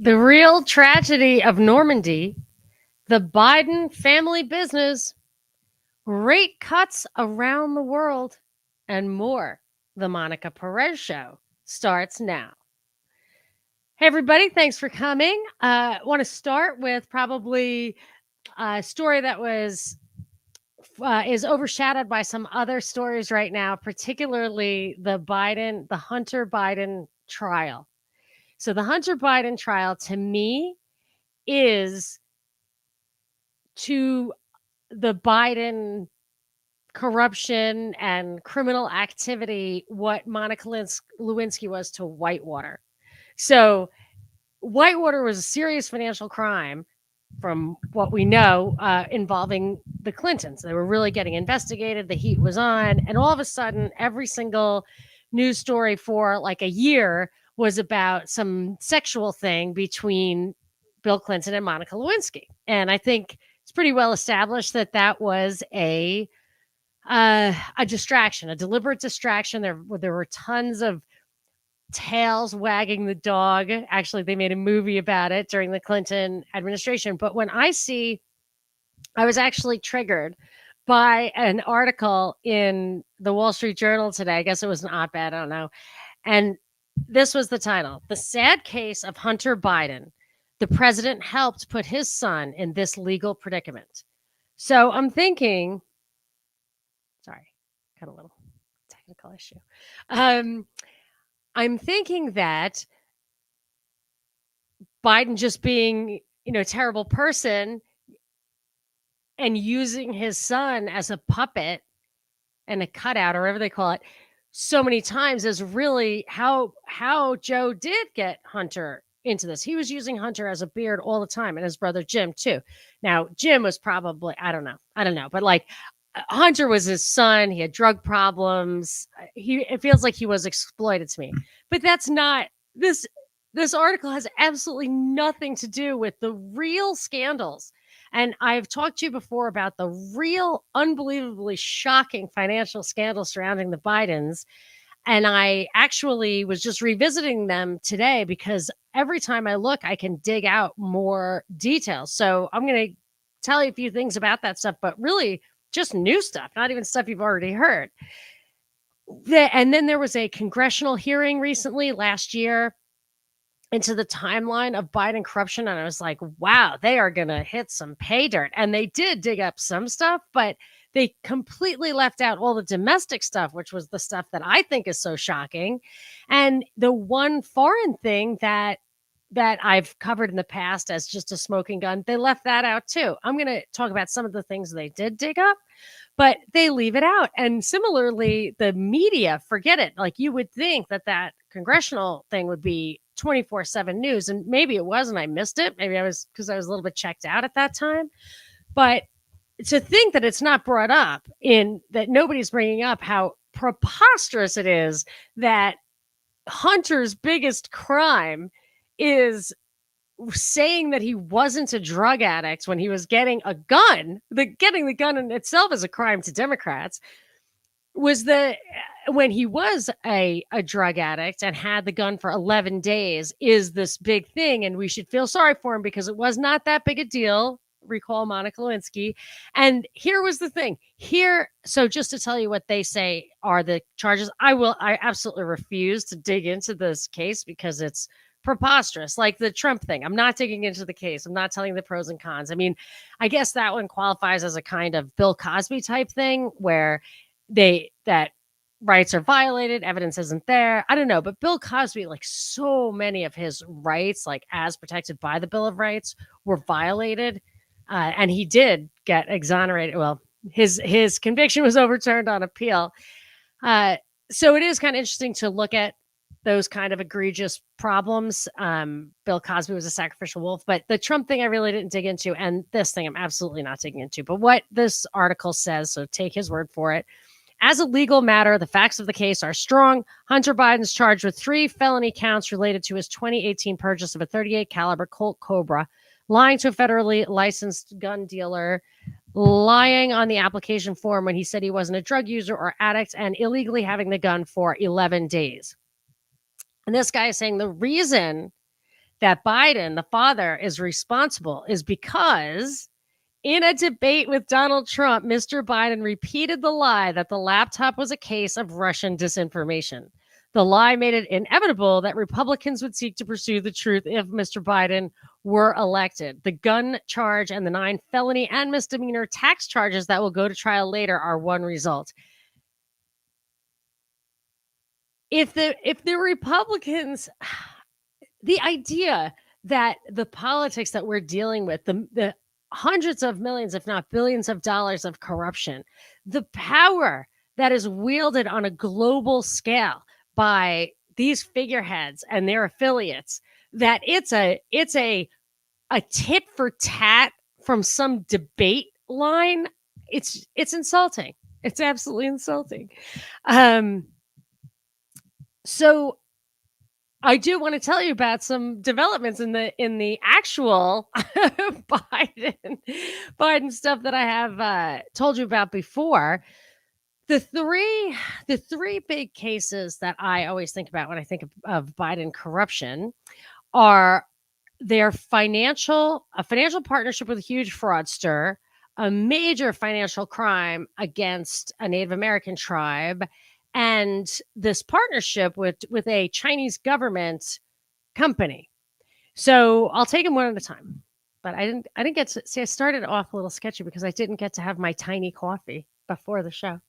The real tragedy of Normandy, the Biden family business, rate cuts around the world, and more. The Monica Perez Show starts now. Hey, everybody, thanks for coming. I want to start with probably a story that is overshadowed by some other stories right now, particularly the Hunter Biden trial. So the Hunter Biden trial to me is to the Biden corruption and criminal activity what Monica Lewinsky was to Whitewater. So Whitewater was a serious financial crime from what we know involving the Clintons. They were really getting investigated. The heat was on. And all of a sudden, every single news story for like a year was about some sexual thing between Bill Clinton and Monica Lewinsky. And I think it's pretty well established that that was a distraction, a deliberate distraction. There were tons of tails wagging the dog. Actually, they made a movie about it during the Clinton administration. But when I was actually triggered by an article in the Wall Street Journal today. I guess it was an op-ed, I don't know. And this was the title: "The Sad Case of Hunter Biden. The President Helped Put His Son in This Legal Predicament." So I'm thinking, sorry, got a little technical issue. I'm thinking that Biden just being, a terrible person and using his son as a puppet and a cutout or whatever they call it so many times is really how Joe did get Hunter into this. He was using Hunter as a beard all the time, and his brother Jim too. Now, Jim was probably, I don't know, but like Hunter was his son. He had drug problems. It feels like he was exploited to me, but that's not this. This article has absolutely nothing to do with the real scandals. And I've talked to you before about the real, unbelievably shocking financial scandals surrounding the Bidens. And I actually was just revisiting them today because every time I look, I can dig out more details. So I'm going to tell you a few things about that stuff, but really just new stuff, not even stuff you've already heard. And then there was a congressional hearing recently last year into the timeline of Biden corruption. And I was like, wow, they are going to hit some pay dirt. And they did dig up some stuff, but they completely left out all the domestic stuff, which was the stuff that I think is so shocking. And the one foreign thing that I've covered in the past as just a smoking gun, they left that out too. I'm going to talk about some of the things they did dig up, but they leave it out. And similarly, the media, forget it. Like you would think that congressional thing would be 24/7 news, and maybe it was, and I missed it. Maybe I was because I was a little bit checked out at that time. But to think that it's not brought up that nobody's bringing up how preposterous it is that Hunter's biggest crime is saying that he wasn't a drug addict when he was getting a gun. Getting the gun in itself is a crime to Democrats. Was when he was a drug addict and had the gun for 11 days is this big thing. And we should feel sorry for him because it was not that big a deal. Recall Monica Lewinsky. And here was the thing so just to tell you what they say are the charges, I absolutely refuse to dig into this case because it's preposterous. Like the Trump thing. I'm not digging into the case. I'm not telling the pros and cons. I mean, I guess that one qualifies as a kind of Bill Cosby type thing where that rights are violated, evidence isn't there. I don't know, but Bill Cosby, like so many of his rights, like as protected by the Bill of Rights, were violated, and he did get exonerated. Well, his conviction was overturned on appeal. So it is kind of interesting to look at those kind of egregious problems. Bill Cosby was a sacrificial wolf, but the Trump thing I really didn't dig into, and this thing I'm absolutely not digging into. But what this article says, so take his word for it. As a legal matter, the facts of the case are strong. Hunter Biden's charged with 3 felony counts related to his 2018 purchase of a .38 caliber Colt Cobra, lying to a federally licensed gun dealer, lying on the application form when he said he wasn't a drug user or addict, and illegally having the gun for 11 days. And this guy is saying the reason that Biden, the father, is responsible is because in a debate with Donald Trump, Mr. Biden repeated the lie that the laptop was a case of Russian disinformation. The lie made it inevitable that Republicans would seek to pursue the truth if Mr. Biden were elected. The gun charge and the 9 felony and misdemeanor tax charges that will go to trial later are one result. If the Republicans, the idea that the politics that we're dealing with, the hundreds of millions, if not billions of dollars of corruption, the power that is wielded on a global scale by these figureheads and their affiliates, that it's a tit for tat from some debate line, it's insulting. It's absolutely insulting. So I do want to tell you about some developments in the actual Biden stuff that I have told you about before. The three big cases that I always think about when I think of Biden corruption are a financial partnership with a huge fraudster, a major financial crime against a Native American tribe, and this partnership with a Chinese government company. So I'll take them one at a time. But I didn't get to see. I started off a little sketchy because I didn't get to have my tiny coffee before the show.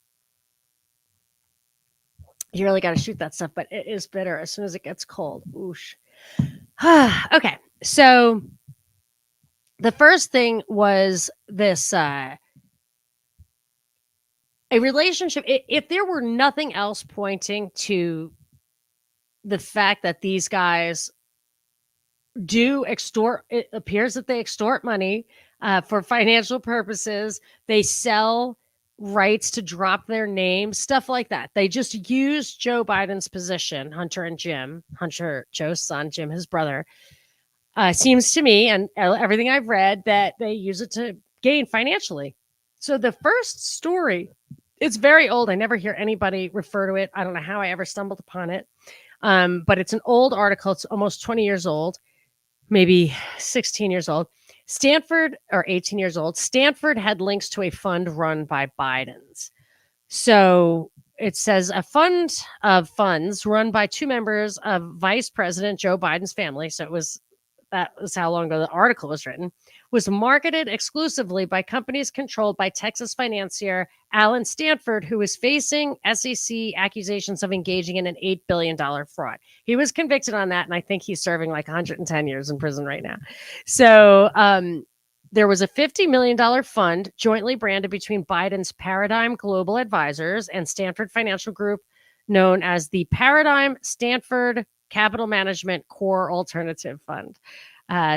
You really got to shoot that stuff, but it is bitter as soon as it gets cold. Oosh. Okay, so the first thing was this a relationship. If there were nothing else pointing to the fact that these guys do extort, it appears that they extort money for financial purposes. They sell rights to drop their name, stuff like that. They just use Joe Biden's position, Hunter and Jim, Hunter, Joe's son, Jim, his brother. Seems to me, and everything I've read, that they use it to gain financially. So the first story, it's very old. I never hear anybody refer to it. I don't know how I ever stumbled upon it. But it's an old article. It's almost 20 years old, maybe 16 years old. Stanford, or 18 years old. Stanford had links to a fund run by Biden's. So it says a fund of funds run by 2 members of Vice President Joe Biden's family. So that was how long ago the article was written, was marketed exclusively by companies controlled by Texas financier Alan Stanford, who is facing SEC accusations of engaging in an $8 billion fraud. He was convicted on that, and I think he's serving like 110 years in prison right now. So there was a $50 million fund jointly branded between Biden's Paradigm Global Advisors and Stanford Financial Group, known as the Paradigm Stanford Capital Management Core Alternative Fund.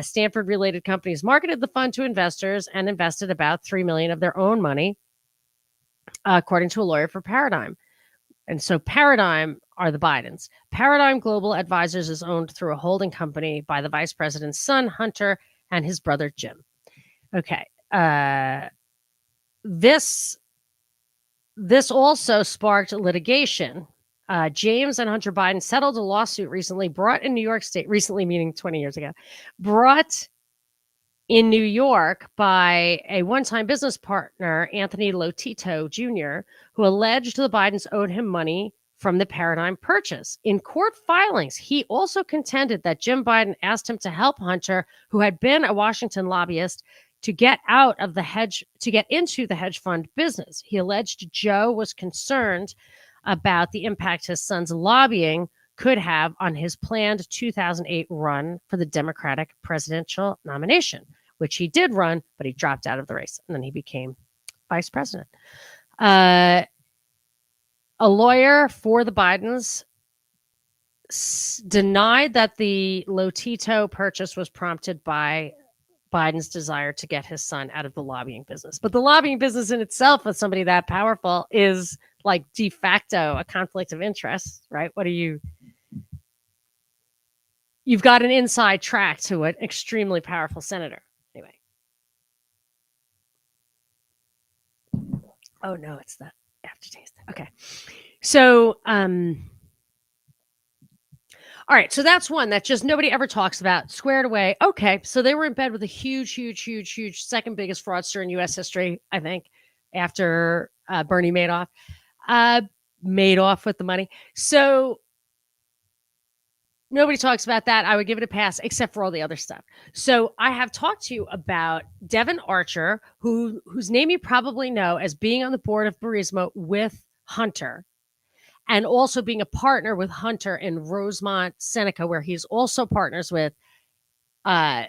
Stanford-related companies marketed the fund to investors and invested about $3 million of their own money, according to a lawyer for Paradigm. And so Paradigm are the Bidens. Paradigm Global Advisors is owned through a holding company by the vice president's son, Hunter, and his brother, Jim. Okay. This also sparked litigation. James and Hunter Biden settled a lawsuit recently brought in New York State, recently meaning 20 years ago, brought in New York by a one-time business partner, Anthony Lotito Jr., who alleged the Bidens owed him money from the Paradigm purchase. In court filings, he also contended that Jim Biden asked him to help Hunter, who had been a Washington lobbyist, to get into the hedge fund business. He alleged Joe was concerned about the impact his son's lobbying could have on his planned 2008 run for the Democratic presidential nomination, which he did run, but he dropped out of the race, and then he became vice president. A lawyer for the Bidens denied that the Lotito purchase was prompted by Biden's desire to get his son out of the lobbying business. But the lobbying business in itself, with somebody that powerful, is like de facto a conflict of interest, right? You've got an inside track to an extremely powerful senator. Anyway. Oh no, it's the aftertaste. Okay. So, All right, so that's one that just nobody ever talks about. Squared away. Okay, so they were in bed with a huge, huge, huge, huge second biggest fraudster in U.S. history, I think, after Bernie Madoff. Madoff with the money. So nobody talks about that. I would give it a pass, except for all the other stuff. So I have talked to you about Devon Archer, whose name you probably know as being on the board of Burisma with Hunter, and also being a partner with Hunter in Rosemont, Seneca, where he's also partners with uh,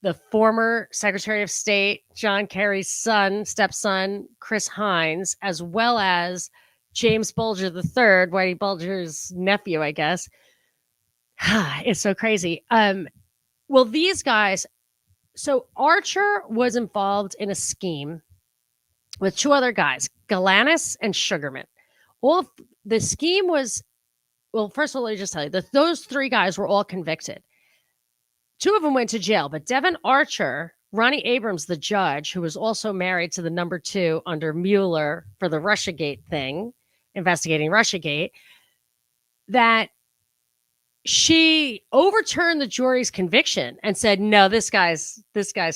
the former Secretary of State, John Kerry's stepson, Chris Hines, as well as James Bulger III, Whitey Bulger's nephew, I guess. It's so crazy. Well, these guys, so Archer was involved in a scheme with two other guys, Galanis and Sugarman. The scheme was, well, first of all, let me just tell you that those three guys were all convicted. Two of them went to jail, but Devon Archer, Ronnie Abrams, the judge, who was also married to the number two under Mueller for the Russiagate thing, investigating Russiagate, that she overturned the jury's conviction and said, no, this guy's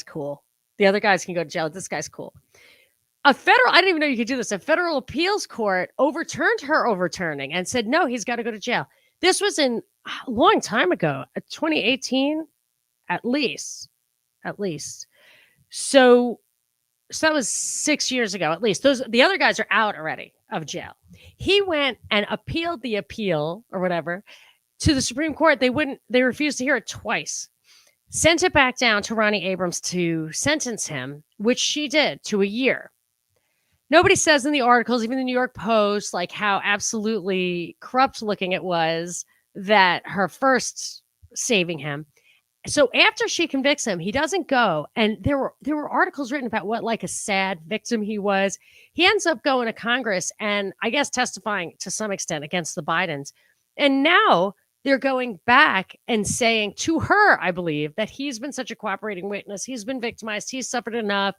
cool. The other guys can go to jail. This guy's cool. I didn't even know you could do this. A federal appeals court overturned her overturning and said, no, he's got to go to jail. This was a long time ago, 2018, at least. So that was 6 years ago, at least. The other guys are out already of jail. He went and appealed the appeal or whatever to the Supreme Court. They refused to hear it twice. Sent it back down to Ronnie Abrams to sentence him, which she did, to a year. Nobody says in the articles, even the New York Post, like how absolutely corrupt looking it was that her first saving him. So after she convicts him, he doesn't go. And there were articles written about what like a sad victim he was. He ends up going to Congress and I guess testifying to some extent against the Bidens. And now they're going back and saying to her, I believe, that he's been such a cooperating witness. He's been victimized. He's suffered enough.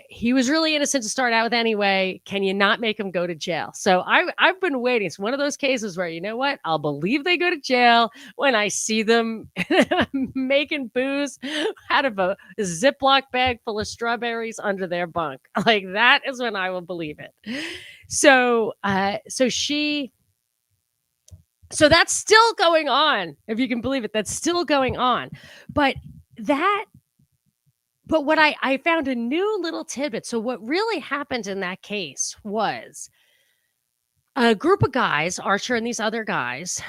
He was really innocent to start out with anyway. Can you not make him go to jail? So I've been waiting. It's one of those cases where, you know what? I'll believe they go to jail when I see them making booze out of a Ziploc bag full of strawberries under their bunk. Like that is when I will believe it. So that's still going on, if you can believe it. That's still going on. But what I found a new little tidbit. So what really happened in that case was a group of guys, Archer and these other guys,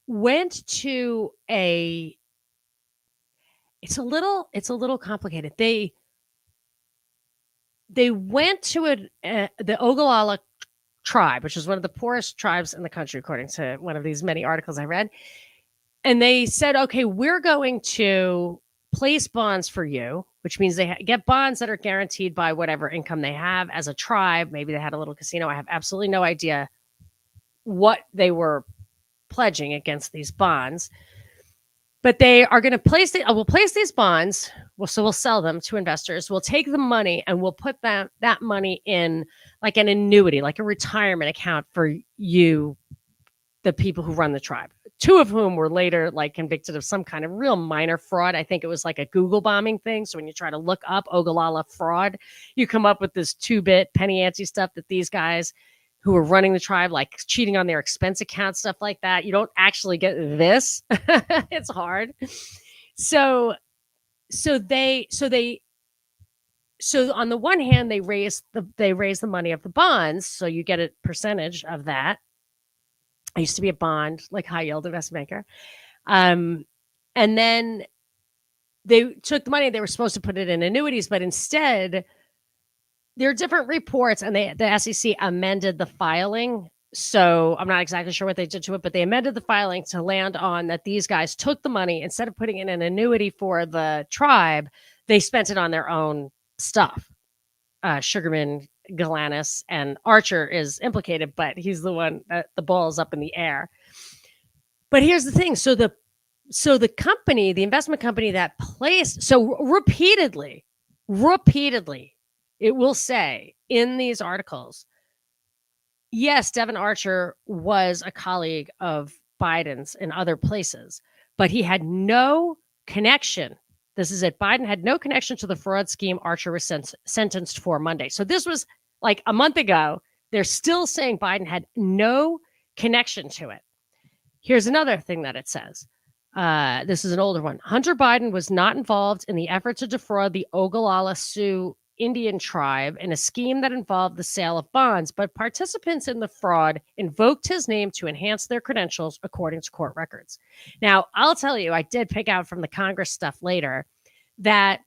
went to it's a little complicated. They went to the Ogallala tribe, which is one of the poorest tribes in the country, according to one of these many articles I read. And they said, okay, we're going to place bonds for you, which means they get bonds that are guaranteed by whatever income they have as a tribe. Maybe they had a little casino. I have absolutely no idea what they were pledging against these bonds. But they are going to we'll place these bonds. So we'll sell them to investors. We'll take the money and we'll put that money in like an annuity, like a retirement account for you, the people who run the tribe. Two of whom were later like convicted of some kind of real minor fraud. I think it was like a Google bombing thing. So when you try to look up Ogallala fraud, you come up with this 2-bit penny ante stuff that these guys who were running the tribe, like cheating on their expense account, stuff like that. You don't actually get this. It's hard. So on the one hand, they raise the money of the bonds. So you get a percentage of that. I used to be a bond, like high yield investment banker. And then they took the money, they were supposed to put it in annuities, but instead there are different reports and the SEC amended the filing. So I'm not exactly sure what they did to it, but they amended the filing to land on that these guys took the money, instead of putting in an annuity for the tribe, they spent it on their own stuff. Sugarman, Galanis, and Archer is implicated, but he's the one that the ball is up in the air. But here's the thing. So the company, the investment company that placed, so repeatedly, it will say in these articles, yes, Devon Archer was a colleague of Biden's in other places, but he had no connection. This is it. Biden had no connection to the fraud scheme Archer was sentenced for Monday. So this was like a month ago. They're still saying Biden had no connection to it. Here's another thing that it says. This is an older one. Hunter Biden was not involved in the effort to defraud the Ogallala Sioux Indian tribe in a scheme that involved the sale of bonds, but participants in the fraud invoked his name to enhance their credentials, according to court records. Now, I'll tell you, I did pick out from the Congress stuff later that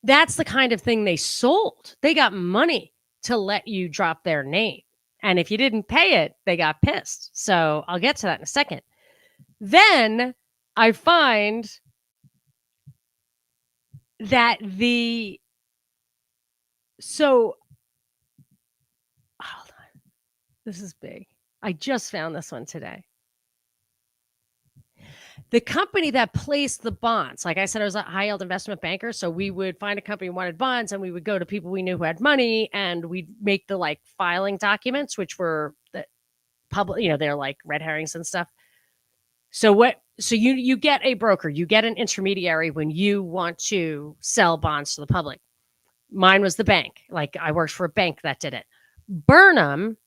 that's the kind of thing they sold. They got money to let you drop their name. And if you didn't pay it, they got pissed. So I'll get to that in a second. Then I find that hold on. This is big. I just found this one today. The company that placed the bonds, like I said, I was a high yield investment banker. So we would find a company who wanted bonds and we would go to people we knew who had money and we'd make the like filing documents, which were the public, they're like red herrings and stuff. So you get a broker, you get an intermediary when you want to sell bonds to the public. Mine was the bank. Like I worked for a bank that did it. Burnham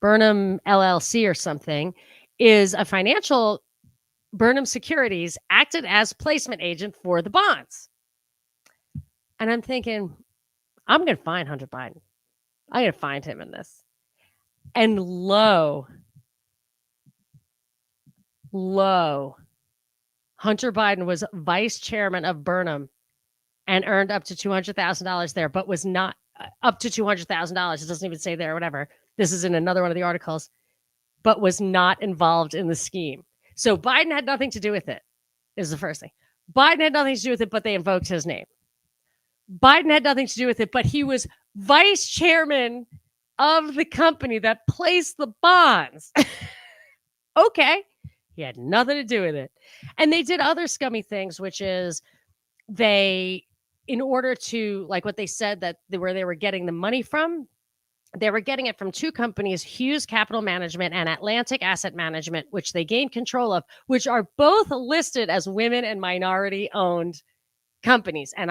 LLC or something is a financial. Burnham Securities acted as placement agent for the bonds. And I'm thinking, I'm going to find Hunter Biden. I'm going to find him in this. And lo, Hunter Biden was vice chairman of Burnham and earned up to $200,000 there, but was not up to $200,000. It doesn't even say there or whatever. This is in another one of the articles, but was not involved in the scheme. So Biden had nothing to do with it, is the first thing. Biden had nothing to do with it, but they invoked his name. Biden had nothing to do with it, but he was vice chairman of the company that placed the bonds. Okay. He had nothing to do with it. And they did other scummy things, which is in order to, like what they said that where they were getting the money from, they were getting it from two companies, Hughes Capital Management and Atlantic Asset Management, which they gained control of, which are both listed as women and minority owned companies. And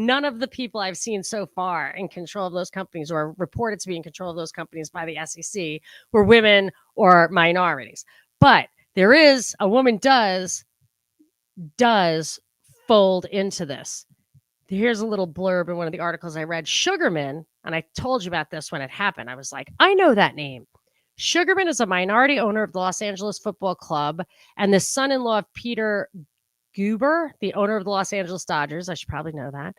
none of the people I've seen so far in control of those companies or reported to be in control of those companies by the SEC were women or minorities. But there is a woman does fold into this. Here's a little blurb in one of the articles I read. Sugarman, and I told you about this when it happened. I was like, I know that name. Sugarman is a minority owner of the Los Angeles Football Club and the son-in-law of Peter Guber, the owner of the Los Angeles Dodgers. I should probably know that.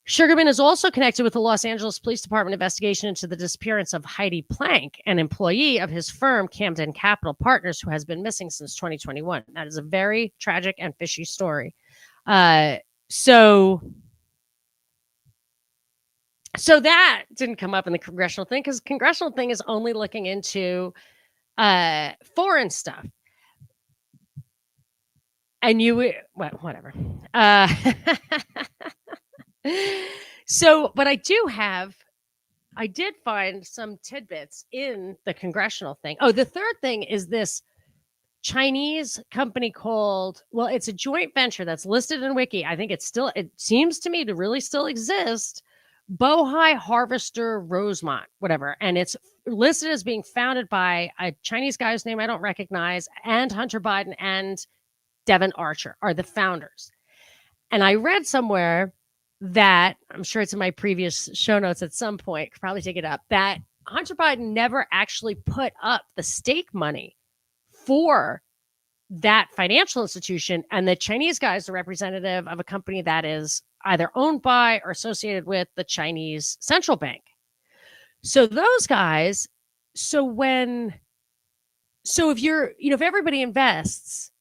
Sugarman is also connected with the Los Angeles Police Department investigation into the disappearance of Heidi Plank, an employee of his firm, Camden Capital Partners, who has been missing since 2021. That is a very tragic and fishy story. So that didn't come up in the congressional thing because congressional thing is only looking into foreign stuff. And whatever. But I did find some tidbits in the congressional thing. Oh, the third thing is this Chinese company it's a joint venture that's listed in Wiki. I think it seems to me to really still exist. Bohai Harvester Rosemont, whatever. And it's listed as being founded by a Chinese guy whose name I don't recognize, and Hunter Biden and Devon Archer are the founders. And I read somewhere that, I'm sure it's in my previous show notes at some point, could probably take it up, that Hunter Biden never actually put up the stake money for that financial institution. And the Chinese guy is the representative of a company that is either owned by or associated with the Chinese central bank. So those guys, if everybody invests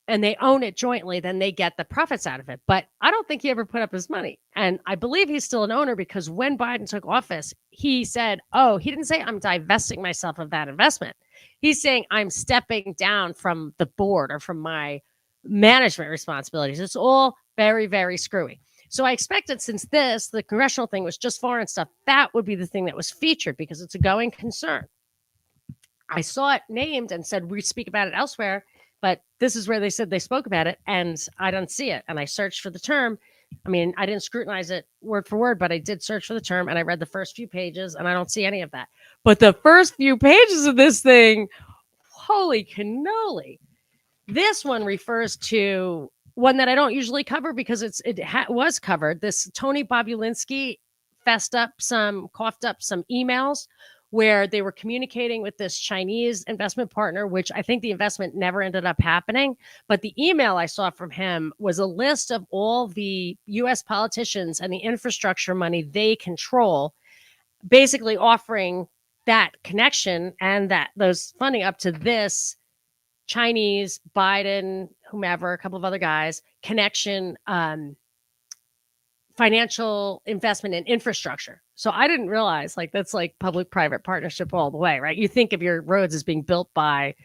and they own it jointly, then they get the profits out of it. But I don't think he ever put up his money. And I believe he's still an owner because when Biden took office, he said, he didn't say I'm divesting myself of that investment. He's saying I'm stepping down from the board or from my management responsibilities. It's all very, very screwy. So I expected since the congressional thing was just foreign stuff, that would be the thing that was featured because it's a going concern. I saw it named and said, we speak about it elsewhere, but this is where they said they spoke about it, and I don't see it. And I searched for the term. I mean, I didn't scrutinize it word for word, but I did search for the term, and I read the first few pages, and I don't see any of that. But the first few pages of this thing, holy cannoli. This one refers to one that I don't usually cover because was covered. This Tony Bobulinski coughed up some emails where they were communicating with this Chinese investment partner, which I think the investment never ended up happening. But the email I saw from him was a list of all the US politicians and the infrastructure money they control, basically offering that connection and that those funding up to this Chinese, Biden, whomever, a couple of other guys, connection, financial investment in infrastructure. So I didn't realize like that's like public-private partnership all the way, right? You think of your roads as being built by,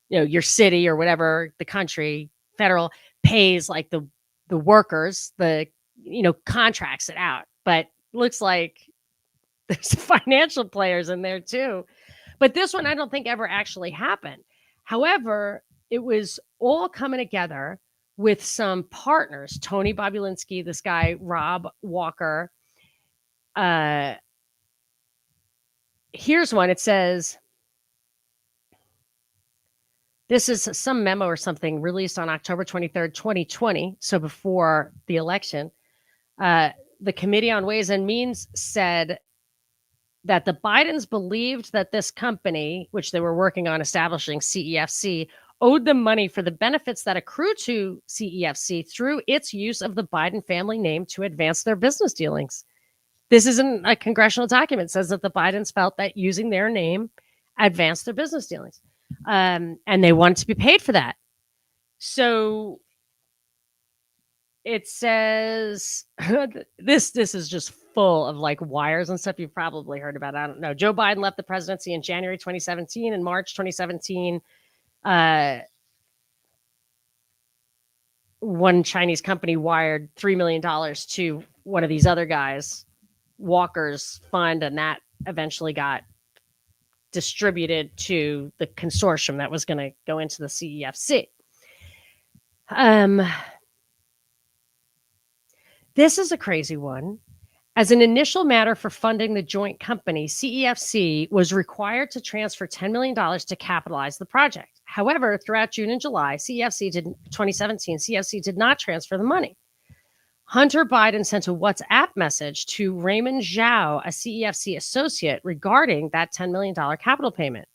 your city or whatever, the country, federal pays like the workers, contracts it out. But looks like there's financial players in there too. But this one I don't think ever actually happened. However, it was all coming together with some partners, Tony Bobulinski, this guy, Rob Walker. Here's one. It says, this is some memo or something released on October 23rd, 2020. So before the election, the Committee on Ways and Means said that the Bidens believed that this company, which they were working on establishing, CEFC, owed them money for the benefits that accrue to CEFC through its use of the Biden family name to advance their business dealings. This isn't a congressional document. It says that the Bidens felt that using their name advanced their business dealings. And they wanted to be paid for that. So it says this is just full of like wires and stuff you've probably heard about. I don't know. Joe Biden left the presidency in January 2017. In March 2017, one Chinese company wired $3 million to one of these other guys, Walker's fund, and that eventually got distributed to the consortium that was going to go into the CEFC. This is a crazy one. As an initial matter for funding the joint company, CEFC was required to transfer $10 million to capitalize the project. However, throughout June and July, 2017, CEFC did not transfer the money. Hunter Biden sent a WhatsApp message to Raymond Zhao, a CEFC associate, regarding that $10 million capital payment.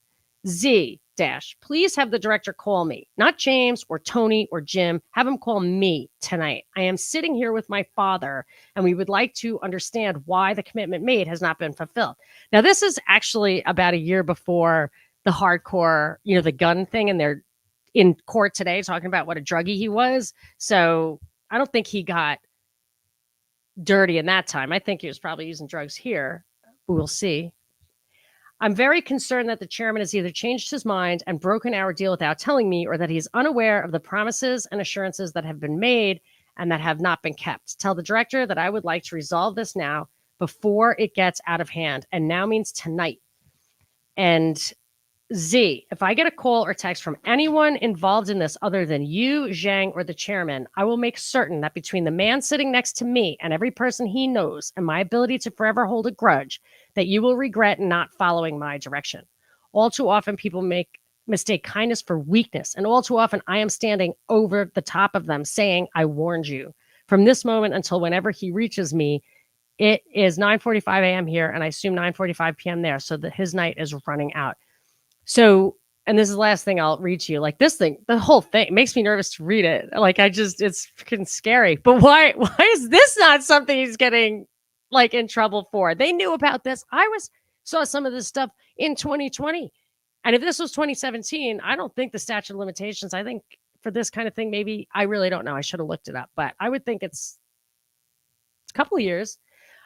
Please have the director call me, not James or Tony or Jim. Have him call me tonight. I am sitting here with my father, and we would like to understand why the commitment made has not been fulfilled. Now, this is actually about a year before the hardcore, the gun thing, and they're in court today talking about what a druggie he was. So I don't think he got dirty in that time. I think he was probably using drugs here. We'll see. I'm very concerned that the chairman has either changed his mind and broken our deal without telling me, or that he is unaware of the promises and assurances that have been made and that have not been kept. Tell the director that I would like to resolve this now before it gets out of hand. And now means tonight. And if I get a call or text from anyone involved in this other than you, Zhang, or the chairman, I will make certain that between the man sitting next to me and every person he knows and my ability to forever hold a grudge, that you will regret not following my direction. All too often, people mistake kindness for weakness, and all too often, I am standing over the top of them saying, I warned you. From this moment until whenever he reaches me, it is 9:45 a.m. here, and I assume 9:45 p.m. there, so that his night is running out. So, and this is the last thing I'll read to you. Like this thing, the whole thing makes me nervous to read it. Like it's freaking scary. But why is this not something he's getting like in trouble for? They knew about this. Saw some of this stuff in 2020. And if this was 2017, I don't think the statute of limitations, I think for this kind of thing, maybe, I really don't know. I should have looked it up, but I would think it's a couple of years.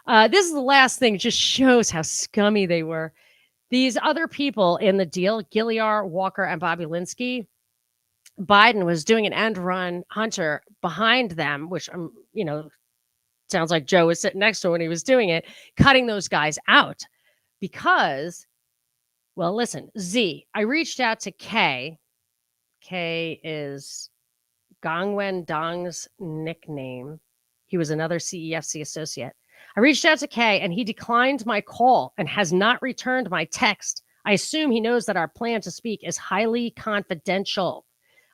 This is the last thing. It just shows how scummy they were. These other people in the deal, Gilliar, Walker, and Bobulinski, Biden was doing an end run Hunter behind them, which, sounds like Joe was sitting next to him when he was doing it, cutting those guys out because Well, listen, Z, I reached out to K. K is Gongwen Dong's nickname. He was another CEFC associate. I reached out to Kay and he declined my call and has not returned my text. I assume he knows that our plan to speak is highly confidential.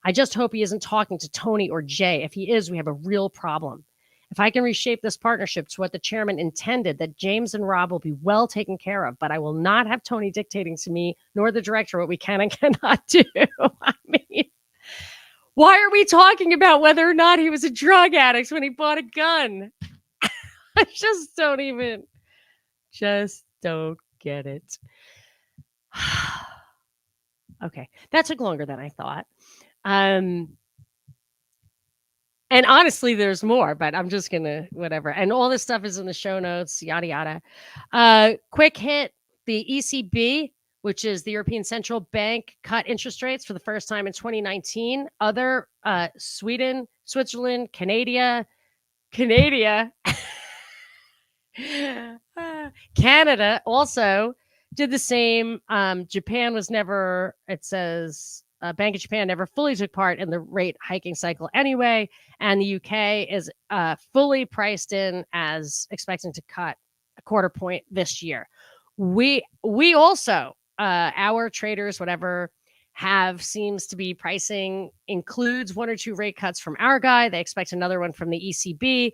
I just hope he isn't talking to Tony or Jay. If he is, we have a real problem. If I can reshape this partnership to what the chairman intended, that James and Rob will be well taken care of, but I will not have Tony dictating to me nor the director what we can and cannot do. I mean, why are we talking about whether or not he was a drug addict when he bought a gun? I just don't get it. Okay, that took longer than I thought. And honestly, there's more, but I'm just gonna whatever. And all this stuff is in the show notes, yada yada. Quick hit: the ECB, which is the European Central Bank, cut interest rates for the first time in 2019. Other Sweden, Switzerland, Canada, Canada also did the same. Japan was never, it says, Bank of Japan never fully took part in the rate hiking cycle anyway. And the UK is fully priced in as expecting to cut a quarter point this year. We also, our traders, whatever, seems to be pricing includes 1 or 2 rate cuts from our guy. They expect another one from the ECB.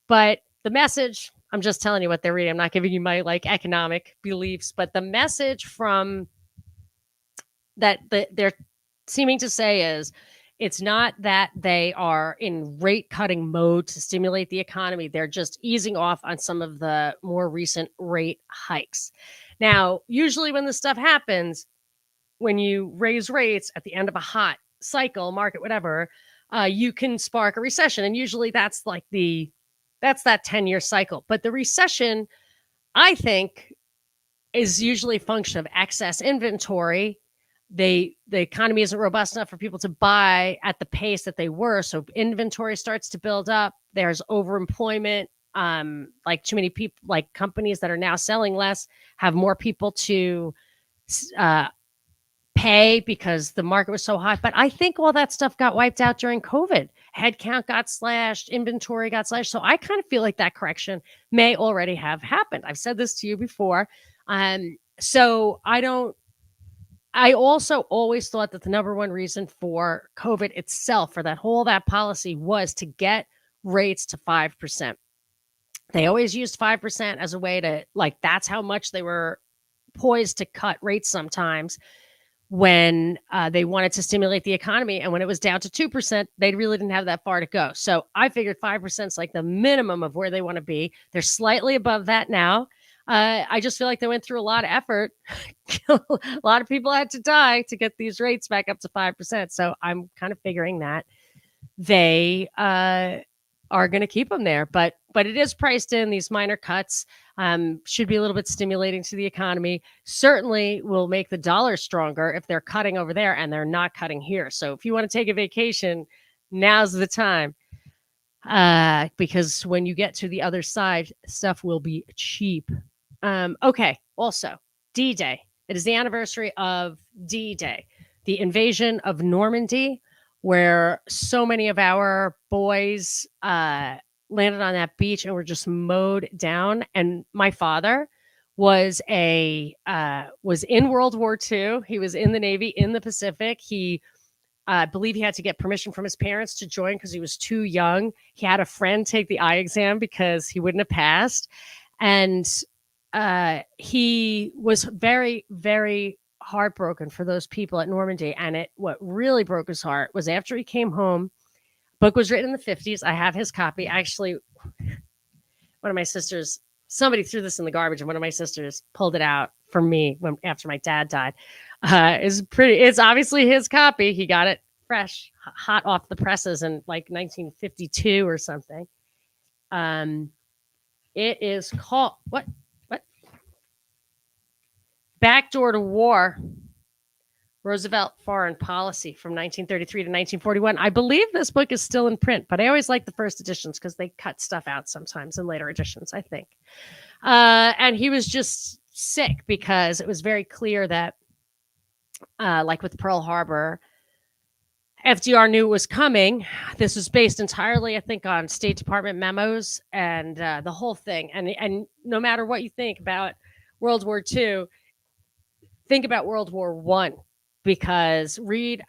But the message, I'm just telling you what they're reading. I'm not giving you my economic beliefs, but the message from that they're seeming to say is it's not that they are in rate cutting mode to stimulate the economy. They're just easing off on some of the more recent rate hikes. Now, usually when this stuff happens, when you raise rates at the end of a hot cycle, market, whatever, you can spark a recession. And usually that's that 10-year cycle. But the recession, I think, is usually a function of excess inventory. The economy isn't robust enough for people to buy at the pace that they were. So inventory starts to build up. There's overemployment. Too many people, companies that are now selling less have more people to pay because the market was so hot. But I think all that stuff got wiped out during COVID. Headcount got slashed, inventory got slashed. So I kind of feel like that correction may already have happened. I've said this to you before. So I also always thought that the number one reason for COVID itself, for that policy, was to get rates to 5%. They always used 5% as a way to, that's how much they were poised to cut rates sometimes when they wanted to stimulate the economy. And when it was down to 2%, they really didn't have that far to go. So I figured 5% is the minimum of where they want to be. They're slightly above that now. I just feel like they went through a lot of effort. A lot of people had to die to get these rates back up to 5%. So I'm kind of figuring that they are going to keep them there. But it is priced in. These minor cuts should be a little bit stimulating to the economy. Certainly will make the dollar stronger if they're cutting over there and they're not cutting here. So if you want to take a vacation, now's the time. Because when you get to the other side, stuff will be cheap. Okay. Also, D-Day. It is the anniversary of D-Day, the invasion of Normandy, where so many of our boys landed on that beach and were just mowed down. And my father was in World War II. He was in the Navy in the Pacific. He I believe he had to get permission from his parents to join because he was too young. He had a friend take the eye exam because he wouldn't have passed. And he was very, very heartbroken for those people at Normandy. And what really broke his heart was after he came home, book was written in the 50s. I have his copy. Actually, one of my sisters, somebody threw this in the garbage, and one of my sisters pulled it out for me after my dad died. It's obviously his copy. He got it fresh, hot off the presses in 1952 or something. It is called what? Backdoor to War, Roosevelt Foreign Policy from 1933 to 1941. I believe this book is still in print, but I always like the first editions because they cut stuff out sometimes in later editions, I think. And he was just sick because it was very clear that like with Pearl Harbor, FDR knew it was coming. This was based entirely, I think, on State Department memos and the whole thing. And no matter what you think about World War II, think about World War One, because read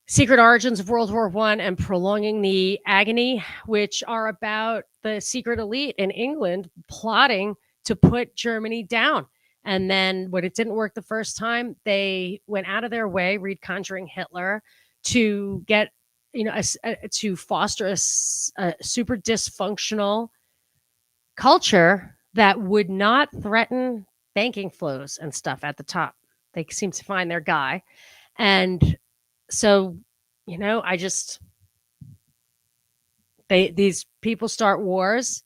Secret Origins of World War One and Prolonging the Agony, which are about the secret elite in England plotting to put Germany down. And then when it didn't work the first time, they went out of their way, read Conjuring Hitler, to get, to foster a super dysfunctional culture that would not threaten banking flows and stuff at the top. They seem to find their guy. And so, I just, these people start wars,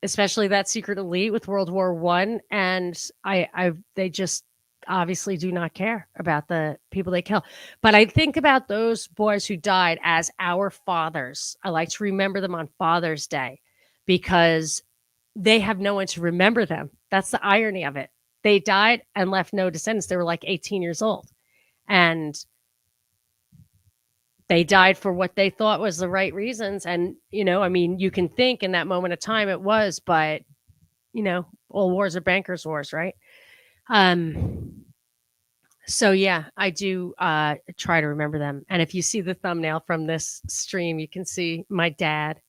especially that secret elite with World War One, and they just obviously do not care about the people they kill. But I think about those boys who died as our fathers. I like to remember them on Father's Day because they have no one to remember them. That's the irony of it. They died and left no descendants. They were like 18 years old. And they died for what they thought was the right reasons. And, you can think in that moment of time it was, but, all wars are bankers' wars, right? So yeah, I do try to remember them. And if you see the thumbnail from this stream, you can see my dad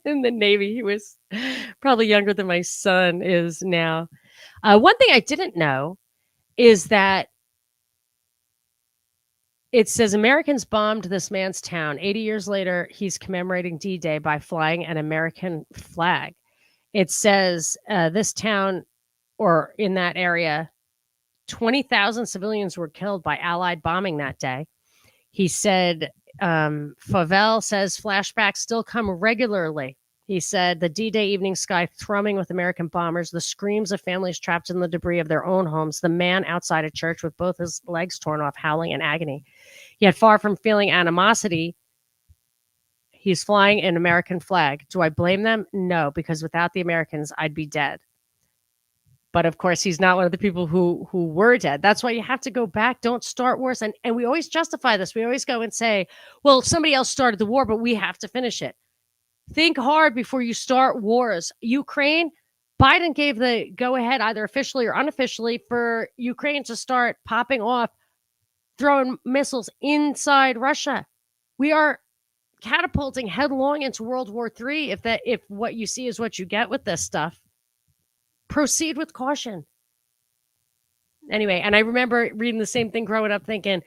in the Navy. He was probably younger than my son is now. One thing I didn't know is that it says Americans bombed this man's town. 80 years later, he's commemorating D-Day by flying an American flag. It says this town, or in that area, 20,000 civilians were killed by Allied bombing that day. He said, Favel says flashbacks still come regularly. He said the D-Day evening sky thrumming with American bombers, the screams of families trapped in the debris of their own homes, the man outside a church with both his legs torn off, howling in agony. Yet far from feeling animosity, he's flying an American flag. Do I blame them? No, because without the Americans, I'd be dead. But of course, he's not one of the people who were dead. That's why you have to go back. Don't start wars. And we always justify this. We always go and say, well, somebody else started the war, but we have to finish it. Think hard before you start wars. Ukraine, Biden gave the go-ahead, either officially or unofficially, for Ukraine to start popping off, throwing missiles inside Russia. We are catapulting headlong into World War III if what you see is what you get with this stuff. Proceed with caution. Anyway, and I remember reading the same thing growing up, thinking,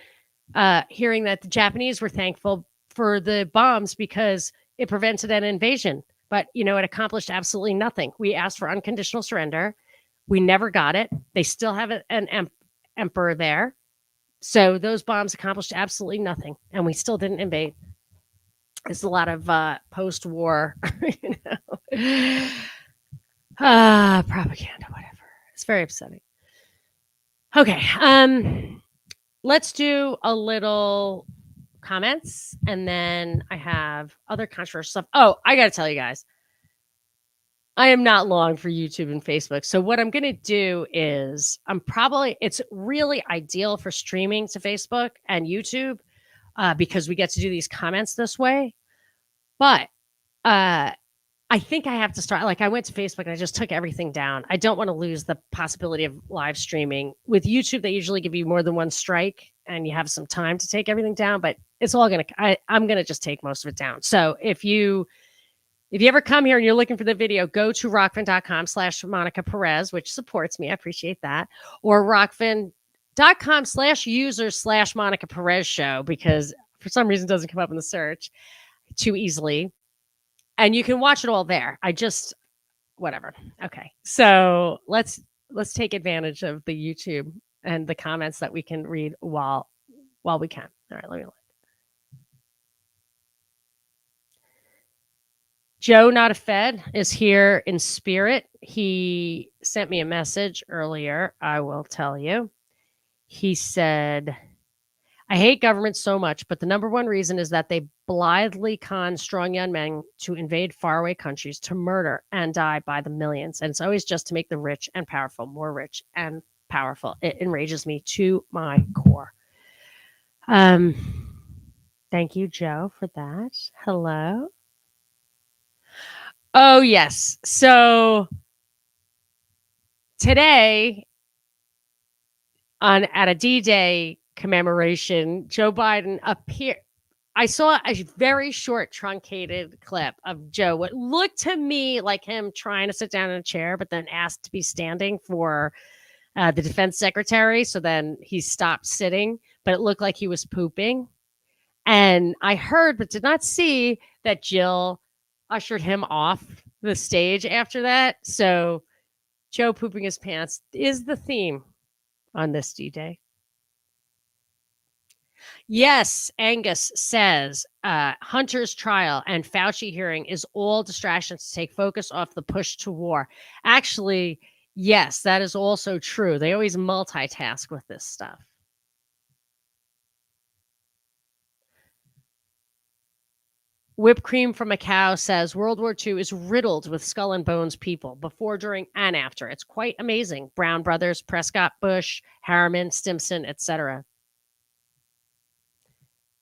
hearing that the Japanese were thankful for the bombs because it prevented an invasion. But, it accomplished absolutely nothing. We asked for unconditional surrender. We never got it. They still have an emperor there. So those bombs accomplished absolutely nothing. And we still didn't invade. There's a lot of post-war, propaganda, whatever. It's very upsetting. Okay. Let's do a little comments, and then I have other controversial stuff. Oh, I got to tell you guys, I am not long for YouTube and Facebook. So what I'm going to do is it's really ideal for streaming to Facebook and YouTube because we get to do these comments this way. But I think I have to start. Like, I went to Facebook and I just took everything down. I don't want to lose the possibility of live streaming. With YouTube, they usually give you more than one strike and you have some time to take everything down, but it's all I'm going to just take most of it down. So if you ever come here and you're looking for the video, go to rockfin.com/Monica Perez, which supports me. I appreciate that. Or rockfin.com/user/Monica Perez show, because for some reason it doesn't come up in the search too easily. And you can watch it all there. Whatever. Okay. So let's take advantage of the YouTube and the comments that we can read while we can. All right, let me look. Joe, not a Fed, is here in spirit. He sent me a message earlier. I will tell you. He said, I hate government so much, but the number one reason is that they blithely con strong young men to invade faraway countries, to murder and die by the millions. And it's always just to make the rich and powerful more rich and powerful. It enrages me to my core. Um, thank you, Joe, for that. Hello. Oh, yes. So today, at a D-Day commemoration, Joe Biden appeared. I saw a very short, truncated clip of Joe. What looked to me like him trying to sit down in a chair, but then asked to be standing for the defense secretary. So then he stopped sitting, but it looked like he was pooping. And I heard, but did not see, that Jill ushered him off the stage after that. So Joe pooping his pants is the theme on this D-Day. Yes, Angus says Hunter's trial and Fauci hearing is all distractions to take focus off the push to war. Actually, yes, that is also true. They always multitask with this stuff. Whipped cream from a cow says World War II is riddled with skull and bones people before, during, and after. It's quite amazing. Brown brothers, Prescott, Bush, Harriman, Stimson, etc.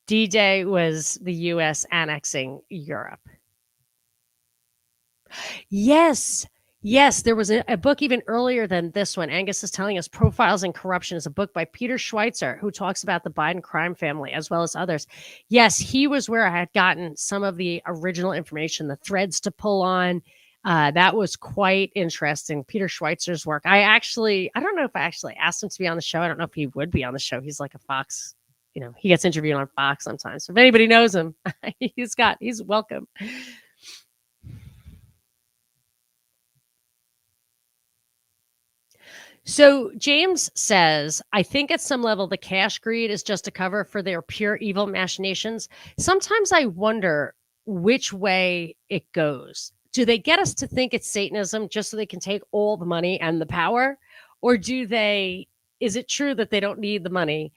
D-Day was the U.S. annexing Europe. Yes. Yes, there was a book even earlier than this one. Angus is telling us Profiles in Corruption is a book by Peter Schweitzer, who talks about the Biden crime family as well as others. Yes, he was where I had gotten some of the original information, the threads to pull on. That was quite interesting. Peter Schweitzer's work. I don't know if I actually asked him to be on the show. I don't know if he would be on the show. He's like a Fox, he gets interviewed on Fox sometimes. So if anybody knows him, he's welcome. So James says, I think at some level the cash greed is just a cover for their pure evil machinations. Sometimes I wonder which way it goes. Do they get us to think it's Satanism just so they can take all the money and the power? Or is it true that they don't need the money?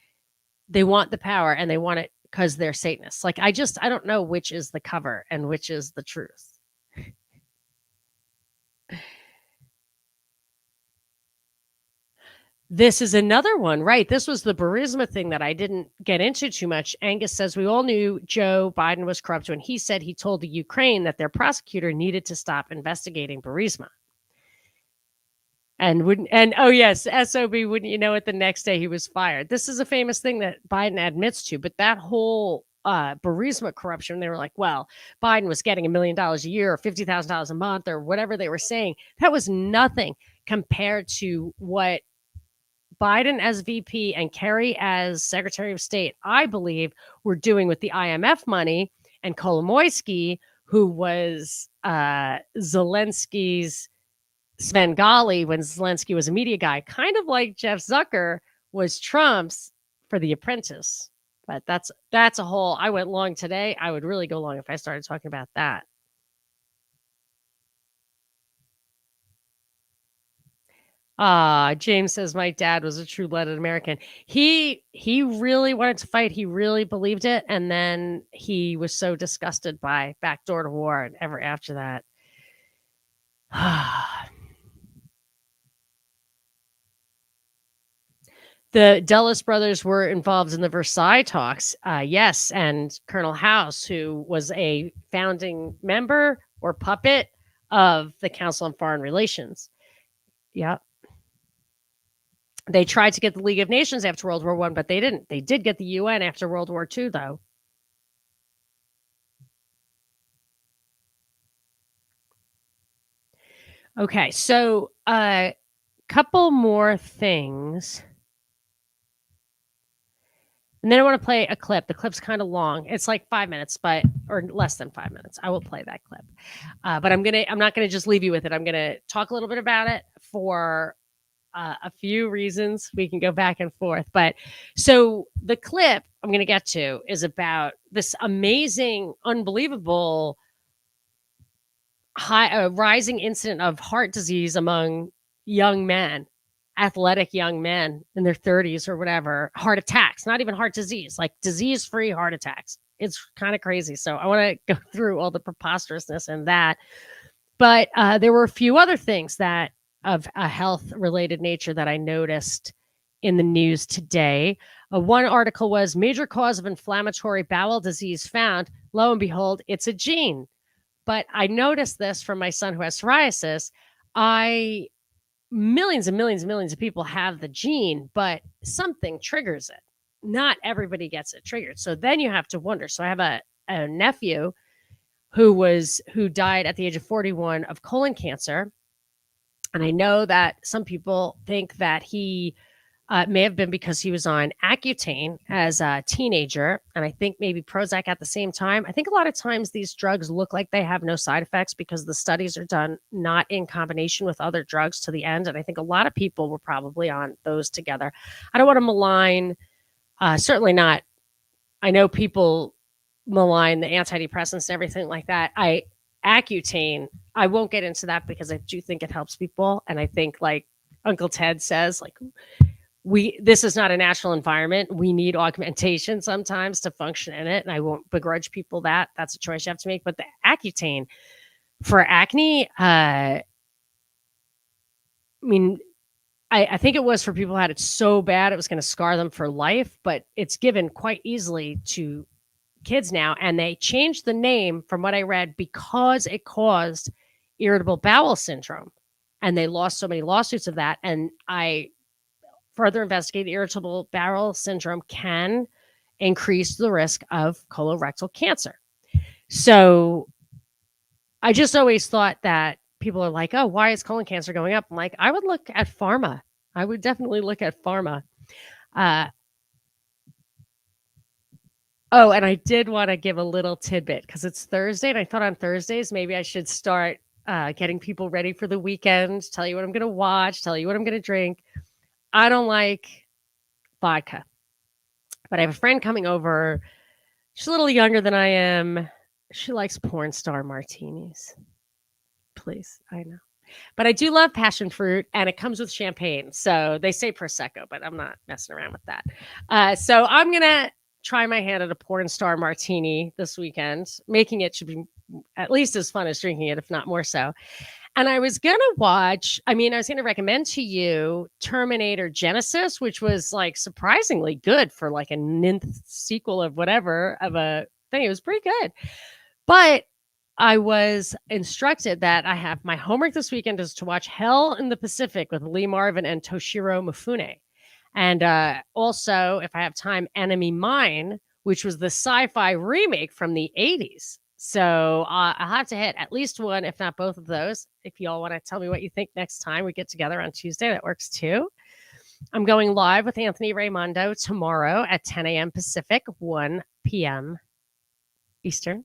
They want the power and they want it because they're Satanists. Like, I don't know which is the cover and which is the truth. This is another one, right? This was the Burisma thing that I didn't get into too much. Angus says we all knew Joe Biden was corrupt when he said he told the Ukraine that their prosecutor needed to stop investigating Burisma. And oh yes, SOB, wouldn't you know it, the next day he was fired. This is a famous thing that Biden admits to, but that whole Burisma corruption, they were like, well, Biden was getting $1 million a year or $50,000 a month or whatever they were saying. That was nothing compared to what Biden as VP and Kerry as Secretary of State, I believe, were doing with the IMF money, and Kolomoisky, who was Zelensky's Svengali when Zelensky was a media guy, kind of like Jeff Zucker was Trump's for The Apprentice. But that's a whole, I went long today. I would really go long if I started talking about that. James says my dad was a true-blooded American. He really wanted to fight. He really believed it. And then he was so disgusted by backdoor to war and ever after that. The Dulles brothers were involved in the Versailles talks. Yes. And Colonel House, who was a founding member or puppet of the Council on Foreign Relations. Yeah. They tried to get the League of Nations after World War I, but they didn't. They did get the UN after World War II, though. Okay, so a couple more things. And then I want to play a clip. The clip's kind of long. It's like 5 minutes, or less than 5 minutes. I will play that clip. But I'm not gonna just leave you with it. I'm gonna talk a little bit about it for a few reasons. We can go back and forth. But so the clip I'm going to get to is about this amazing, unbelievable rising incident of heart disease among young men, athletic young men in their 30s or whatever, heart attacks, not even heart disease, like disease-free heart attacks. It's kind of crazy. So I want to go through all the preposterousness in that. But there were a few other things that of a health-related nature that I noticed in the news today. One article was major cause of inflammatory bowel disease found. Lo and behold, it's a gene. But I noticed this from my son who has psoriasis. Millions and millions and millions of people have the gene, but something triggers it. Not everybody gets it triggered. So then you have to wonder. So I have a nephew who died at the age of 41 of colon cancer. And I know that some people think that he may have been because he was on Accutane as a teenager, and I think maybe Prozac at the same time. I think a lot of times these drugs look like they have no side effects because the studies are done not in combination with other drugs to the end, and I think a lot of people were probably on those together. I don't want to malign, certainly not. I know people malign the antidepressants and everything like that. Accutane, I won't get into that because I do think it helps people, and I think like Uncle Ted says, like, this is not a natural environment. We need augmentation sometimes to function in it. And I won't begrudge people that. That's a choice you have to make. But the Accutane for acne, I mean, I think it was for people who had it so bad it was going to scar them for life, but it's given quite easily to kids now. And they changed the name from what I read because it caused irritable bowel syndrome. And they lost so many lawsuits of that. And I further investigate irritable bowel syndrome can increase the risk of colorectal cancer. So I just always thought that people are like, oh, why is colon cancer going up? I'm like, I would look at pharma. I would definitely look at pharma. Oh, and I did want to give a little tidbit because it's Thursday, and I thought on Thursdays maybe I should start getting people ready for the weekend, tell you what I'm going to watch, tell you what I'm going to drink. I don't like vodka, but I have a friend coming over. She's a little younger than I am. She likes porn star martinis. Please, I know. But I do love passion fruit, and it comes with champagne. So they say Prosecco, but I'm not messing around with that. So I'm going to try my hand at a porn star martini this weekend. Making it should be at least as fun as drinking it, if not more so. And I was going to watch, I was going to recommend to you Terminator Genesis, which was like surprisingly good for like a ninth sequel of whatever of a thing. It was pretty good. But I was instructed that I have my homework this weekend is to watch Hell in the Pacific with Lee Marvin and Toshiro Mifune. And also, if I have time, Enemy Mine, which was the sci-fi remake from the 80s. So I'll have to hit at least one, if not both of those. If y'all want to tell me what you think next time we get together on Tuesday, that works too. I'm going live with Anthony Raimondo tomorrow at 10 a.m. Pacific, 1 p.m. Eastern.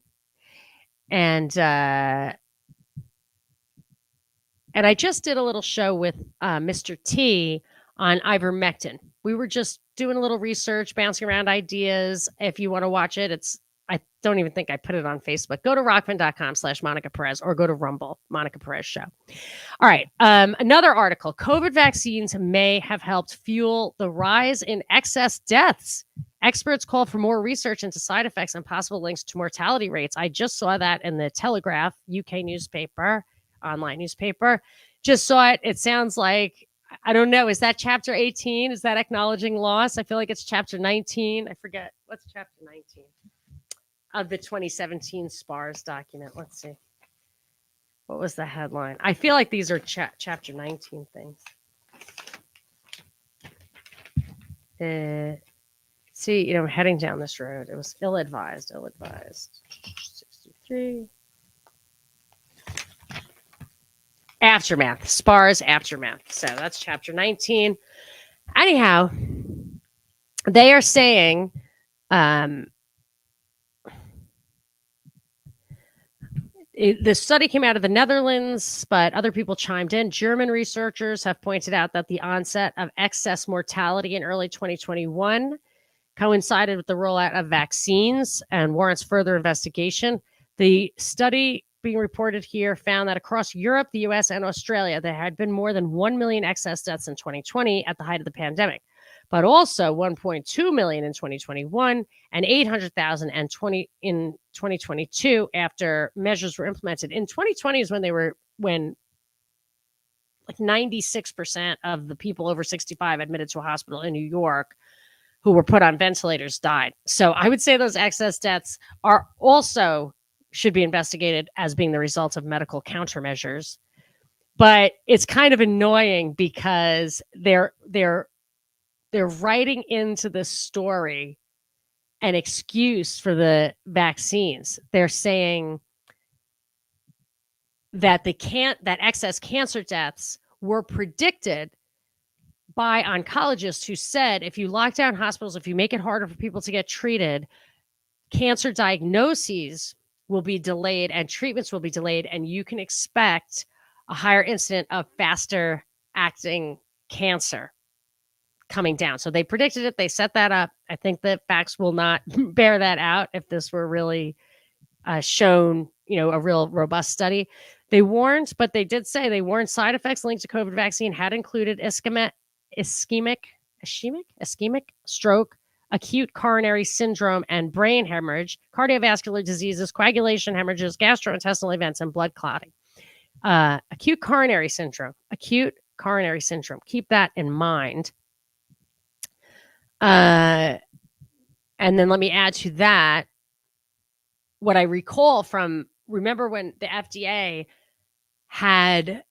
And I just did a little show with Mr. T on ivermectin. We were just doing a little research, bouncing around ideas. If you want to watch it, I don't even think I put it on Facebook. Go to rockman.com/Monica Perez or go to Rumble, Monica Perez Show. All right. Another article. COVID vaccines may have helped fuel the rise in excess deaths. Experts call for more research into side effects and possible links to mortality rates. I just saw that in the Telegraph, UK newspaper, online newspaper. Just saw it. It sounds like, I don't know. Is that chapter 18? Is that acknowledging loss? I feel like it's chapter 19. I forget. What's chapter 19? Of the 2017 SPARS document. Let's see. What was the headline? I feel like these are chapter 19 things. See, heading down this road, it was ill-advised. 63. Aftermath. SPARS aftermath. So that's chapter 19. Anyhow, they are saying the study came out of the Netherlands, but other people chimed in. German researchers have pointed out that the onset of excess mortality in early 2021 coincided with the rollout of vaccines and warrants further investigation. The study being reported here found that across Europe, the US, and Australia, there had been more than 1 million excess deaths in 2020 at the height of the pandemic, but also 1.2 million in 2021 and 800,000 in 2022 after measures were implemented. In 2020 is when like 96% of the people over 65 admitted to a hospital in New York who were put on ventilators died. So I would say those excess deaths are also should be investigated as being the result of medical countermeasures. But it's kind of annoying because they're writing into the story an excuse for the vaccines. They're saying that that excess cancer deaths were predicted by oncologists who said if you lock down hospitals, if you make it harder for people to get treated, cancer diagnoses will be delayed and treatments will be delayed, and you can expect a higher incident of faster acting cancer coming down. So they predicted it. They set that up. I think that facts will not bear that out if this were really shown, a real robust study. They warned, but they did say they warned side effects linked to COVID vaccine had included ischemic stroke, acute coronary syndrome, and brain hemorrhage, cardiovascular diseases, coagulation, hemorrhages, gastrointestinal events, and blood clotting. Acute coronary syndrome. Keep that in mind. And then let me add to that what I recall remember when the FDA had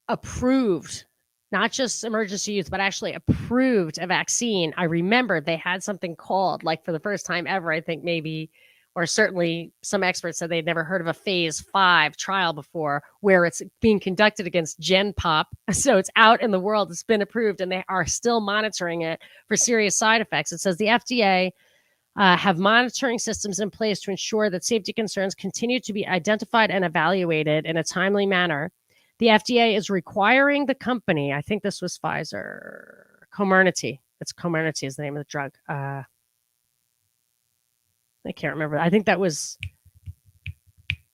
approved, not just emergency use, but actually approved a vaccine. I remember they had something called, like for the first time ever, I think maybe, or certainly some experts said they'd never heard of a phase 5 trial before, where it's being conducted against Gen Pop. So it's out in the world, it's been approved, and they are still monitoring it for serious side effects. It says the FDA have monitoring systems in place to ensure that safety concerns continue to be identified and evaluated in a timely manner. The FDA is requiring the company, I think this was Pfizer, Comirnaty. It's Comirnaty is the name of the drug. I can't remember. I think that was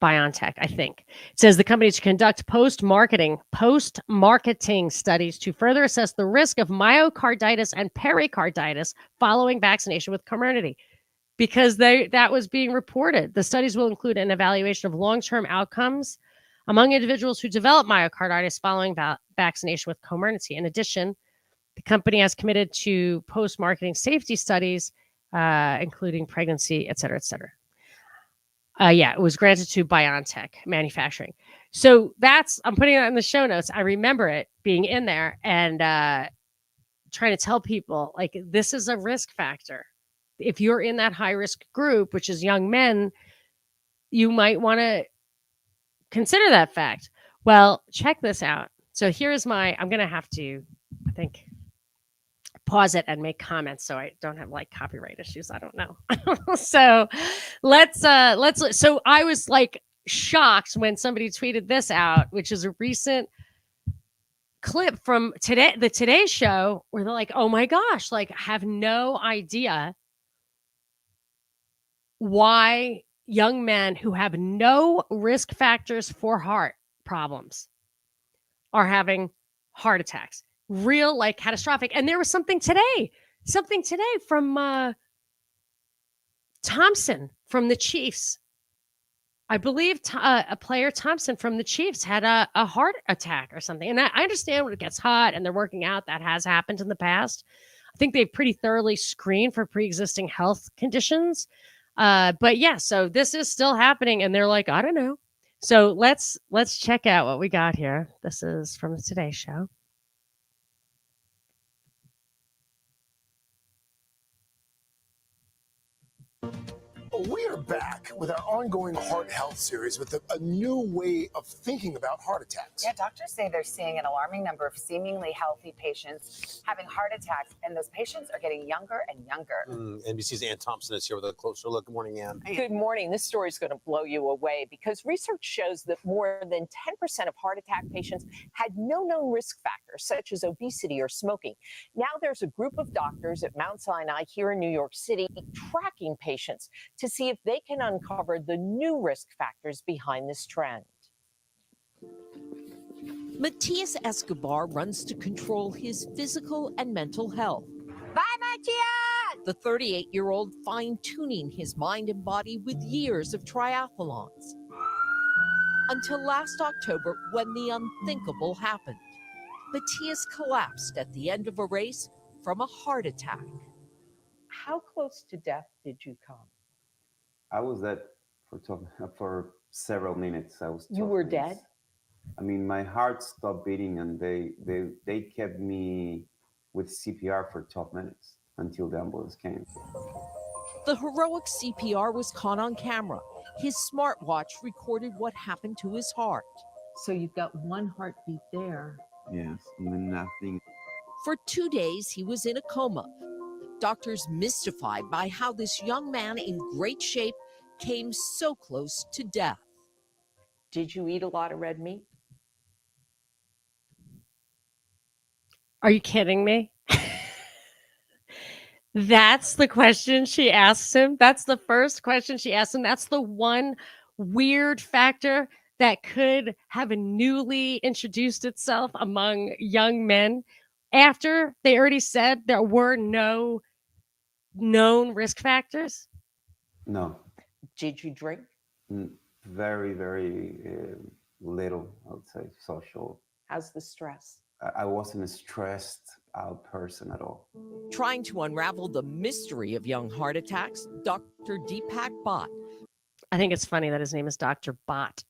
BioNTech, I think. It says the company to conduct post-marketing studies to further assess the risk of myocarditis and pericarditis following vaccination with Comirnaty, because that was being reported. The studies will include an evaluation of long-term outcomes among individuals who develop myocarditis following vaccination with Comirnaty. In addition, the company has committed to post-marketing safety studies, including pregnancy, et cetera, et cetera. It was granted to BioNTech Manufacturing. So I'm putting that in the show notes. I remember it being in there and trying to tell people, like, this is a risk factor. If you're in that high-risk group, which is young men, you might want to consider that fact. Well, check this out. So here's I'm going to have to, I think, pause it and make comments so I don't have like copyright issues. I don't know. So so I was like shocked when somebody tweeted this out, which is a recent clip from the Today Show, where they're like, oh my gosh, like, I have no idea why young men who have no risk factors for heart problems are having heart attacks. Real, like, catastrophic. And there was something today from Thompson from the Chiefs. I believe a player, Thompson from the Chiefs, had a heart attack or something. And I understand when it gets hot and they're working out, that has happened in the past. I think they've pretty thoroughly screened for pre-existing health conditions. But yeah, so this is still happening, and they're like, I don't know. So let's check out what we got here. This is from the Today Show. We are back with our ongoing heart health series with a new way of thinking about heart attacks. Yeah, doctors say they're seeing an alarming number of seemingly healthy patients having heart attacks, and those patients are getting younger and younger. NBC's Ann Thompson is here with a closer look. Good morning, Ann. Good morning. This story is going to blow you away because research shows that more than 10% of heart attack patients had no known risk factors, such as obesity or smoking. Now there's a group of doctors at Mount Sinai here in New York City tracking patients to see if they can uncover the new risk factors behind this trend. Matias Escobar runs to control his physical and mental health. Bye, Matias! The 38-year-old fine-tuning his mind and body with years of triathlons. Until last October, when the unthinkable happened. Matthias collapsed at the end of a race from a heart attack. How close to death did you come? I was dead for several minutes. I was. You were dead? I mean, my heart stopped beating, and they kept me with CPR for 12 minutes until the ambulance came. The heroic CPR was caught on camera. His smartwatch recorded what happened to his heart. So you've got one heartbeat there. Yes, and then nothing. For 2 days, he was in a coma. Doctors mystified by how this young man in great shape came so close to death. Did you eat a lot of red meat? Are you kidding me? That's the question she asks him. That's the first question she asks him. That's the one weird factor that could have newly introduced itself among young men after they already said there were no known risk factors. No. Did you drink? Very, very little, I would say, social. How's the stress? I wasn't a stressed out person at all. Trying to unravel the mystery of young heart attacks, Dr. Deepak Bhatt, I think it's funny that his name is Dr. Bott.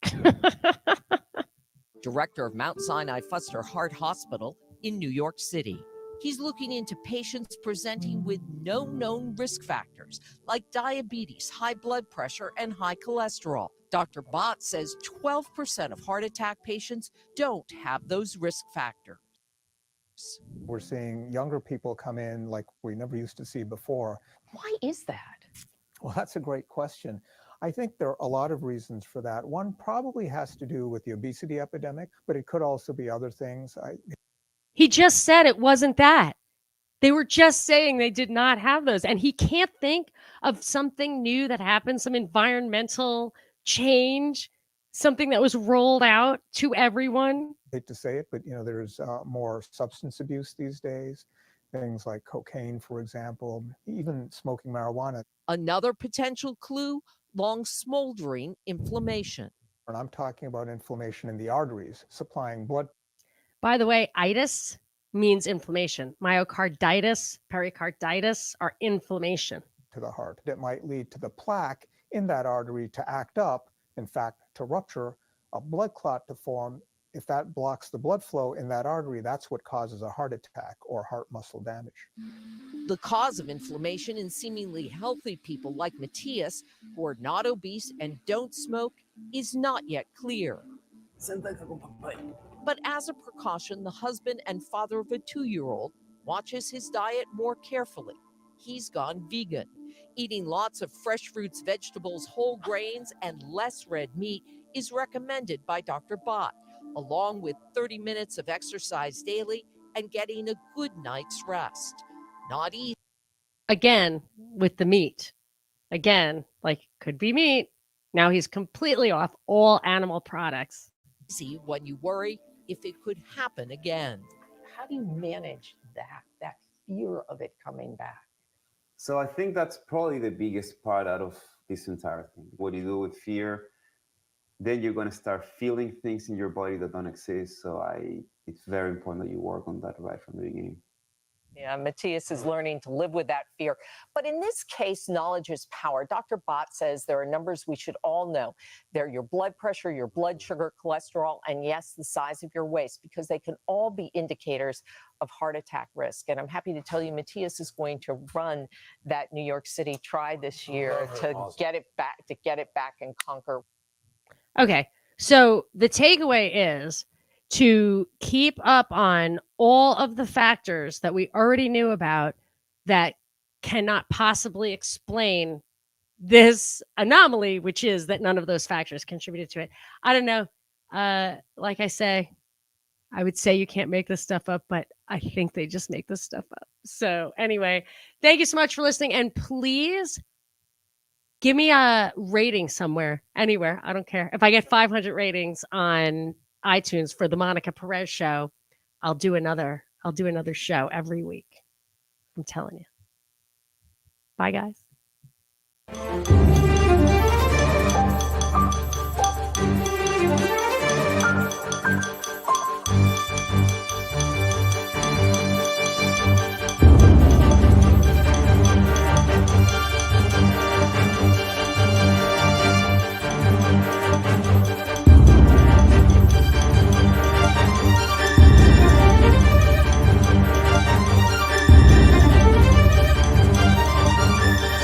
director of Mount Sinai Fuster Heart Hospital in New York City. He's looking into patients presenting with no known risk factors like diabetes, high blood pressure, and high cholesterol. Dr. Bott says 12% of heart attack patients don't have those risk factors. We're seeing younger people come in like we never used to see before. Why is that? Well, that's a great question. I think there are a lot of reasons for that. One probably has to do with the obesity epidemic, but it could also be other things. He just said it wasn't that. They were just saying they did not have those. And he can't think of something new that happened, some environmental change, something that was rolled out to everyone. I hate to say it, but there's more substance abuse these days. Things like cocaine, for example, even smoking marijuana. Another potential clue, long smoldering inflammation. And I'm talking about inflammation in the arteries, supplying blood. By the way, itis means inflammation. Myocarditis, pericarditis are inflammation To the heart. It might lead to the plaque in that artery to act up, in fact, to rupture, a blood clot to form. If that blocks the blood flow in that artery, that's what causes a heart attack or heart muscle damage. The cause of inflammation in seemingly healthy people like Matthias, who are not obese and don't smoke, is not yet clear. But as a precaution, the husband and father of a 2-year-old watches his diet more carefully. He's gone vegan. Eating lots of fresh fruits, vegetables, whole grains, and less red meat is recommended by Dr. Bott, along with 30 minutes of exercise daily and getting a good night's rest. Not easy. Again, with the meat. Again, like could be meat. Now he's completely off all animal products. When you worry if it could happen again. How do you manage that fear of it coming back? So I think that's probably the biggest part out of this entire thing. What do you do with fear? Then you're going to start feeling things in your body that don't exist. So it's very important that you work on that right from the beginning. Yeah, Matthias is learning to live with that fear. But in this case, knowledge is power. Dr. Bott says there are numbers we should all know. They're your blood pressure, your blood sugar, cholesterol, and yes, the size of your waist, because they can all be indicators of heart attack risk. And I'm happy to tell you, Matthias is going to run that New York City Tri this year to get it back and conquer. Okay, so the takeaway is to keep up on all of the factors that we already knew about that cannot possibly explain this anomaly, which is that none of those factors contributed to it. I don't know. Like I say, I would say you can't make this stuff up, but I think they just make this stuff up. So anyway, thank you so much for listening. And please give me a rating somewhere, anywhere. I don't care. If I get 500 ratings on iTunes for the Monica Perez show, I'll do another show every week. I'm telling you. Bye, guys.